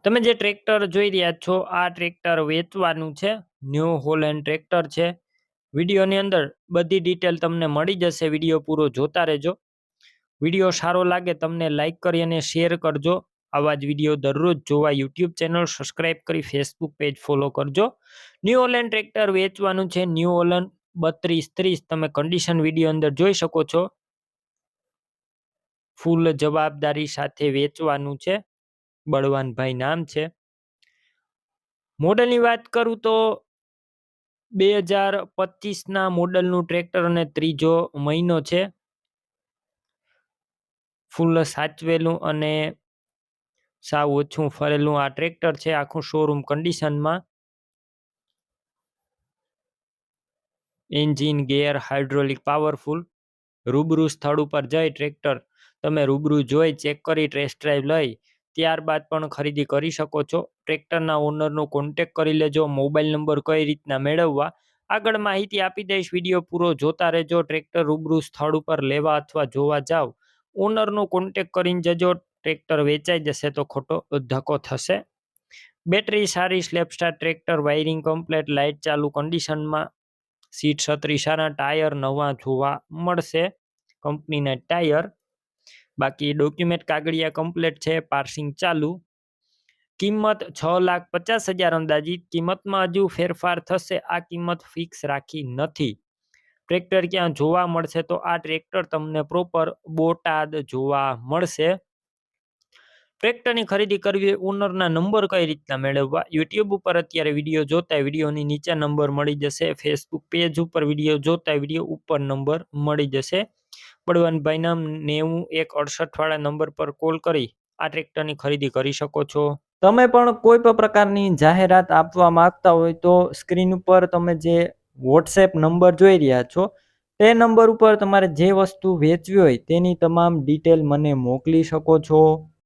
તમે જે ટ્રેક્ટર જોઈ રહ્યા છો આ ટ્રેક્ટર વેચવાનું છે. ન્યૂ હોલેન્ડ ટ્રેક્ટર છે. વિડીયોની અંદર બધી ડિટેલ તમને મળી જશે. વિડીયો પૂરો જોતા રહેજો. વિડીયો સારો લાગે તમને લાઈક કરી અને શેર કરજો. આવા જ વિડીયો દરરોજ જોવા યુટ્યુબ ચેનલ સબસ્ક્રાઈબ કરી ફેસબુક પેજ ફોલો કરજો. ન્યૂ હોલેન્ડ ટ્રેક્ટર વેચવાનું છે. ન્યૂ હોલેન્ડ 3230 તમે કન્ડિશન વિડીયો અંદર જોઈ શકો છો. ફૂલ જવાબદારી સાથે વેચવાનું છે. બળવાનભાઈ નામ છે. મોડલની વાત કરું તો 2025ના મોડલનું ટ્રેક્ટર અને ત્રીજો મહિનો છે. ફૂલ સાચવેલું અને સાવ ઓછું ફરેલું આ ટ્રેક્ટર છે. આખું શોરૂમ કન્ડિશનમાં. એન્જિન, ગેર, હાઇડ્રોલિક પાવરફુલ. રૂબરૂ સ્થળ ઉપર જઈ ટ્રેક્ટર તમે રૂબરૂ જોઈ ચેક કરી ટેસ્ટ ડ્રાઈવ લઈ ત્યારબાદ પણ ખરીદી કરી શકો છો. ટ્રેક્ટરના ઓનરનો કોન્ટેક કરી લેજો. મોબાઈલ નંબર કઈ રીતના મેળવવા આગળ માહિતી આપી દઈશ. વિડીયો પૂરો જોતા રહેજો. ટ્રેક્ટર રૂબરૂ સ્થળ ઉપર લેવા અથવા જોવા જાવ ઓનરનો કોન્ટેક કરીને જજો. ટ્રેક્ટર વેચાઈ જશે તો ખોટો ધક્કો થશે. બેટરી સારી, સ્લેપસ્ટાર ટ્રેક્ટર, વાયરિંગ કમ્પ્લેટ, લાઇટ ચાલુ કન્ડિશનમાં, સીટ છત્રી સારા, ટાયર નવા જોવા મળશે, કંપનીના ટાયર. બાકી ડોક્યુમેન્ટ કાગળિયા કમ્પ્લેટ છે. પાર્સિંગ ચાલુ. કિંમત 6,50,000 અંદાજિત. કિંમતમાં હજુ ફેરફાર થશે. આ કિંમત ફિક્સ રાખી નથી. ટ્રેક્ટર ક્યાં જોવા મળશે તો આ ટ્રેક્ટર તમને પ્રોપર બોટાદ જોવા મળશે. ટ્રેક્ટરની ખરીદી કરવી હોય ઓનરના નંબર કઈ રીતના મેળવવા યુટ્યુબ ઉપર અત્યારે વિડીયો જોતા વિડીયોની નીચે નંબર મળી જશે. ફેસબુક પેજ ઉપર વિડીયો જોતા વિડીયો ઉપર નંબર મળી જશે. બળવંતભાઈના 9168 વાળા નંબર પર કોલ કરી આ ટ્રેક્ટરની ખરીદી કરી શકો છો. તમે પણ કોઈ પણ પ્રકારની જાહેરાત આપવા માંગતા હોય તો સ્ક્રીન ઉપર તમે જે વોટ્સએપ નંબર જોઈ રહ્યા છો તે નંબર ઉપર તમારે જે વસ્તુ વેચવી હોય તેની તમામ ડિટેલ મને મોકલી શકો છો.